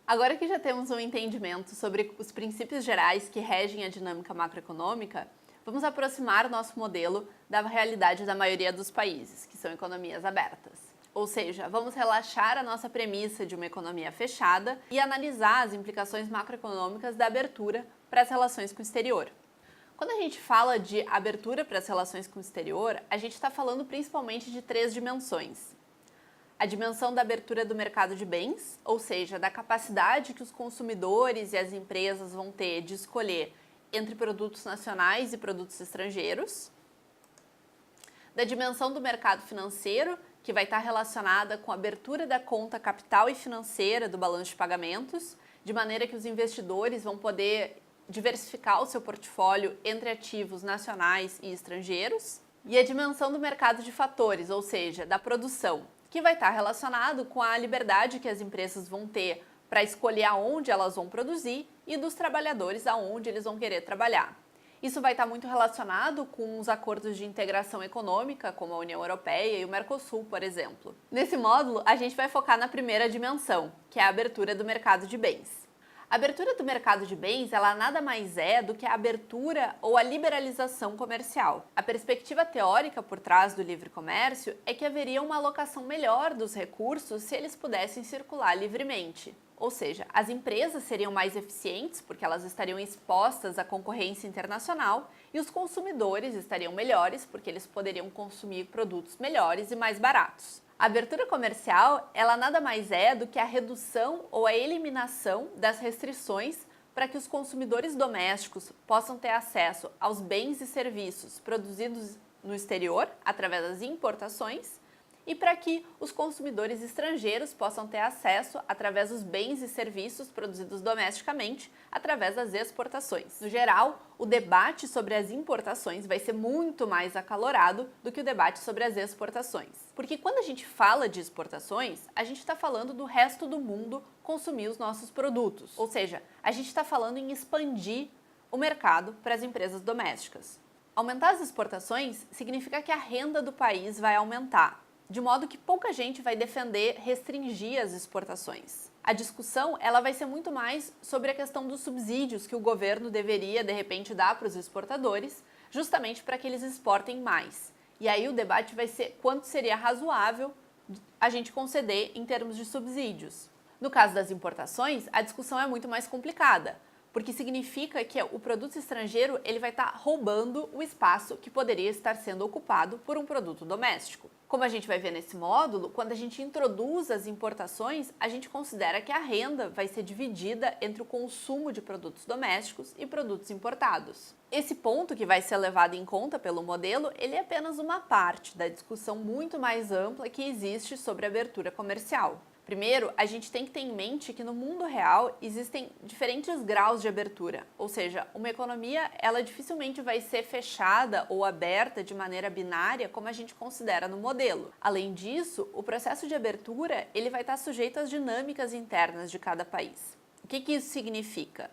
Agora que já temos um entendimento sobre os princípios gerais que regem a dinâmica macroeconômica, vamos aproximar o nosso modelo da realidade da maioria dos países, que são economias abertas. Ou seja, vamos relaxar a nossa premissa de uma economia fechada e analisar as implicações macroeconômicas da abertura para as relações com o exterior. Quando a gente fala de abertura para as relações com o exterior, a gente está falando principalmente de três dimensões. A dimensão da abertura do mercado de bens, ou seja, da capacidade que os consumidores e as empresas vão ter de escolher entre produtos nacionais e produtos estrangeiros. Da dimensão do mercado financeiro, que vai estar relacionada com a abertura da conta capital e financeira do balanço de pagamentos, de maneira que os investidores vão poder diversificar o seu portfólio entre ativos nacionais e estrangeiros. E a dimensão do mercado de fatores, ou seja, da produção, que vai estar relacionado com a liberdade que as empresas vão ter para escolher aonde elas vão produzir e dos trabalhadores aonde eles vão querer trabalhar. Isso vai estar muito relacionado com os acordos de integração econômica, como a União Europeia e o Mercosul, por exemplo. Nesse módulo, a gente vai focar na primeira dimensão, que é a abertura do mercado de bens. A abertura do mercado de bens, ela nada mais é do que a abertura ou a liberalização comercial. A perspectiva teórica por trás do livre comércio é que haveria uma alocação melhor dos recursos se eles pudessem circular livremente. Ou seja, as empresas seriam mais eficientes porque elas estariam expostas à concorrência internacional e os consumidores estariam melhores porque eles poderiam consumir produtos melhores e mais baratos. A abertura comercial, ela nada mais é do que a redução ou a eliminação das restrições para que os consumidores domésticos possam ter acesso aos bens e serviços produzidos no exterior, através das importações, e para que os consumidores estrangeiros possam ter acesso através dos bens e serviços produzidos domesticamente, através das exportações. No geral, o debate sobre as importações vai ser muito mais acalorado do que o debate sobre as exportações. Porque quando a gente fala de exportações, a gente está falando do resto do mundo consumir os nossos produtos. Ou seja, a gente está falando em expandir o mercado para as empresas domésticas. Aumentar as exportações significa que a renda do país vai aumentar, de modo que pouca gente vai defender restringir as exportações. A discussão ela vai ser muito mais sobre a questão dos subsídios que o governo deveria, de repente, dar para os exportadores, justamente para que eles exportem mais. E aí o debate vai ser quanto seria razoável a gente conceder em termos de subsídios. No caso das importações, a discussão é muito mais complicada, porque significa que o produto estrangeiro ele vai estar roubando o espaço que poderia estar sendo ocupado por um produto doméstico. Como a gente vai ver nesse módulo, quando a gente introduz as importações, a gente considera que a renda vai ser dividida entre o consumo de produtos domésticos e produtos importados. Esse ponto que vai ser levado em conta pelo modelo, ele é apenas uma parte da discussão muito mais ampla que existe sobre a abertura comercial. Primeiro, a gente tem que ter em mente que no mundo real existem diferentes graus de abertura, ou seja, uma economia ela dificilmente vai ser fechada ou aberta de maneira binária como a gente considera no modelo. Além disso, o processo de abertura ele vai estar sujeito às dinâmicas internas de cada país. O que isso significa?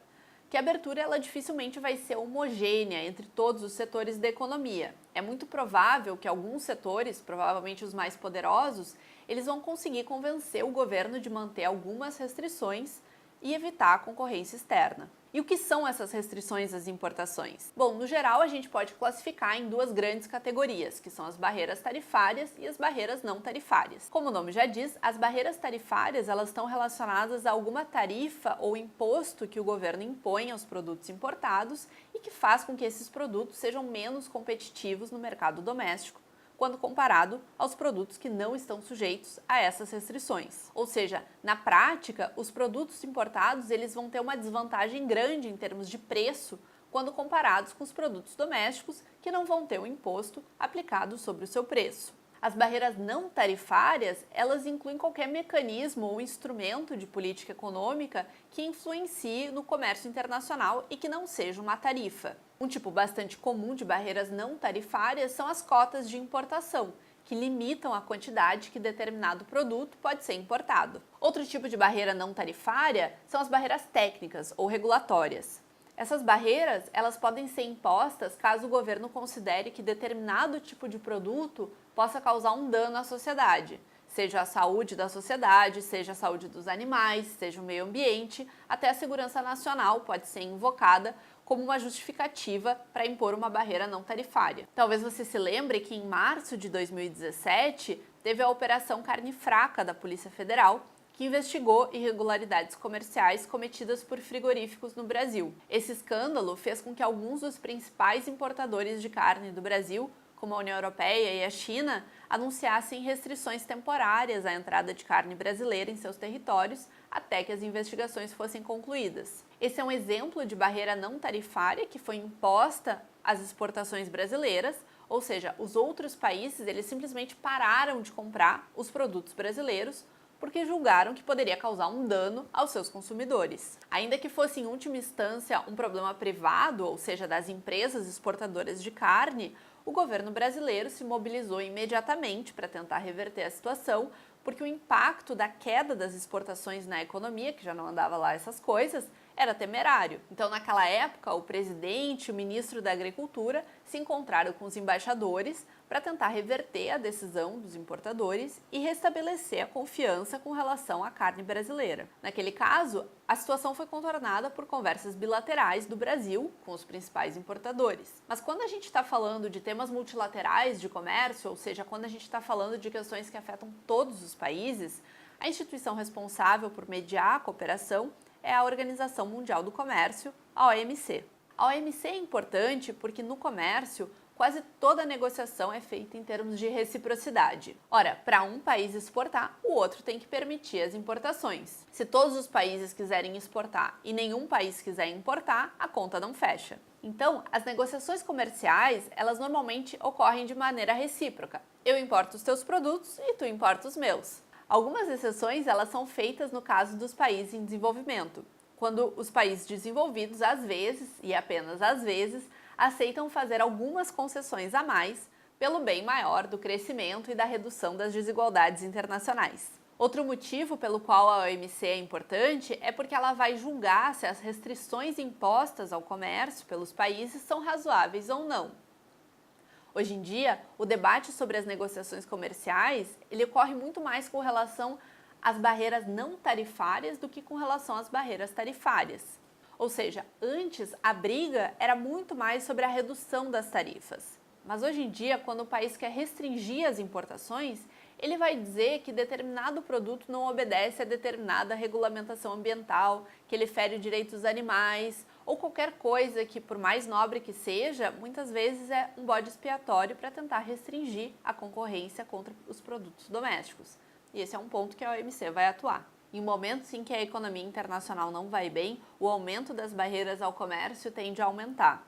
Que a abertura ela dificilmente vai ser homogênea entre todos os setores da economia. É muito provável que alguns setores, provavelmente os mais poderosos, eles vão conseguir convencer o governo de manter algumas restrições e evitar a concorrência externa. E o que são essas restrições às importações? Bom, no geral a gente pode classificar em duas grandes categorias, que são as barreiras tarifárias e as barreiras não tarifárias. Como o nome já diz, as barreiras tarifárias elas estão relacionadas a alguma tarifa ou imposto que o governo impõe aos produtos importados e que faz com que esses produtos sejam menos competitivos no mercado doméstico, quando comparado aos produtos que não estão sujeitos a essas restrições. Ou seja, na prática, os produtos importados eles vão ter uma desvantagem grande em termos de preço quando comparados com os produtos domésticos que não vão ter o imposto aplicado sobre o seu preço. As barreiras não tarifárias, elas incluem qualquer mecanismo ou instrumento de política econômica que influencie no comércio internacional e que não seja uma tarifa. Um tipo bastante comum de barreiras não tarifárias são as cotas de importação, que limitam a quantidade que determinado produto pode ser importado. Outro tipo de barreira não tarifária são as barreiras técnicas ou regulatórias. Essas barreiras, elas podem ser impostas caso o governo considere que determinado tipo de produto possa causar um dano à sociedade, seja a saúde da sociedade, seja a saúde dos animais, seja o meio ambiente, até a segurança nacional pode ser invocada como uma justificativa para impor uma barreira não tarifária. Talvez você se lembre que em março de 2017 teve a Operação Carne Fraca da Polícia Federal, que investigou irregularidades comerciais cometidas por frigoríficos no Brasil. Esse escândalo fez com que alguns dos principais importadores de carne do Brasil, como a União Europeia e a China, anunciassem restrições temporárias à entrada de carne brasileira em seus territórios até que as investigações fossem concluídas. Esse é um exemplo de barreira não tarifária que foi imposta às exportações brasileiras, ou seja, os outros países eles simplesmente pararam de comprar os produtos brasileiros porque julgaram que poderia causar um dano aos seus consumidores. Ainda que fosse em última instância um problema privado, ou seja, das empresas exportadoras de carne, o governo brasileiro se mobilizou imediatamente para tentar reverter a situação, porque o impacto da queda das exportações na economia, que já não andava lá essas coisas, era temerário. Então, naquela época, o presidente e o ministro da Agricultura se encontraram com os embaixadores para tentar reverter a decisão dos importadores e restabelecer a confiança com relação à carne brasileira. Naquele caso, a situação foi contornada por conversas bilaterais do Brasil com os principais importadores. Mas quando a gente está falando de temas multilaterais de comércio, ou seja, quando a gente está falando de questões que afetam todos os países, a instituição responsável por mediar a cooperação é a Organização Mundial do Comércio, a OMC. A OMC é importante porque no comércio quase toda a negociação é feita em termos de reciprocidade. Ora, para um país exportar, o outro tem que permitir as importações. Se todos os países quiserem exportar e nenhum país quiser importar, a conta não fecha. Então, as negociações comerciais, elas normalmente ocorrem de maneira recíproca. Eu importo os teus produtos e tu importa os meus. Algumas exceções elas são feitas no caso dos países em desenvolvimento, quando os países desenvolvidos, às vezes, e apenas às vezes, aceitam fazer algumas concessões a mais pelo bem maior do crescimento e da redução das desigualdades internacionais. Outro motivo pelo qual a OMC é importante é porque ela vai julgar se as restrições impostas ao comércio pelos países são razoáveis ou não. Hoje em dia, o debate sobre as negociações comerciais ele ocorre muito mais com relação às barreiras não tarifárias do que com relação às barreiras tarifárias. Ou seja, antes a briga era muito mais sobre a redução das tarifas. Mas hoje em dia, quando o país quer restringir as importações, ele vai dizer que determinado produto não obedece a determinada regulamentação ambiental, que ele fere direitos dos animais, ou qualquer coisa que, por mais nobre que seja, muitas vezes é um bode expiatório para tentar restringir a concorrência contra os produtos domésticos. E esse é um ponto que a OMC vai atuar. Em momentos em que a economia internacional não vai bem, o aumento das barreiras ao comércio tende a aumentar.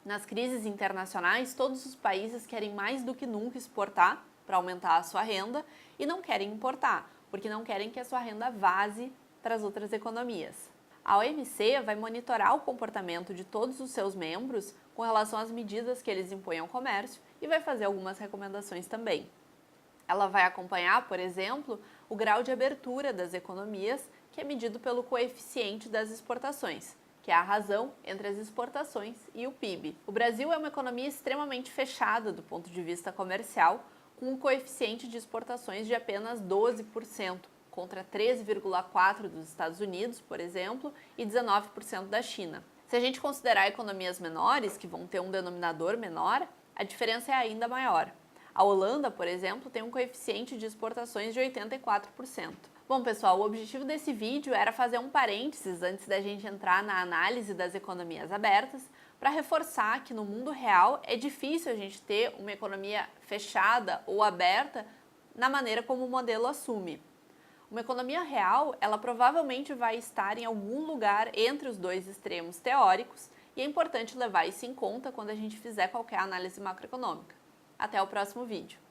Nas crises internacionais, todos os países querem mais do que nunca exportar para aumentar a sua renda e não querem importar, porque não querem que a sua renda vaze para as outras economias. A OMC vai monitorar o comportamento de todos os seus membros com relação às medidas que eles impõem ao comércio e vai fazer algumas recomendações também. Ela vai acompanhar, por exemplo, o grau de abertura das economias, que é medido pelo coeficiente das exportações, que é a razão entre as exportações e o PIB. O Brasil é uma economia extremamente fechada do ponto de vista comercial, com um coeficiente de exportações de apenas 12%, contra 13,4% dos Estados Unidos, por exemplo, e 19% da China. Se a gente considerar economias menores, que vão ter um denominador menor, a diferença é ainda maior. A Holanda, por exemplo, tem um coeficiente de exportações de 84%. Bom, pessoal, o objetivo desse vídeo era fazer um parênteses antes da gente entrar na análise das economias abertas, para reforçar que no mundo real é difícil a gente ter uma economia fechada ou aberta na maneira como o modelo assume. Uma economia real, ela provavelmente vai estar em algum lugar entre os dois extremos teóricos e é importante levar isso em conta quando a gente fizer qualquer análise macroeconômica. Até o próximo vídeo.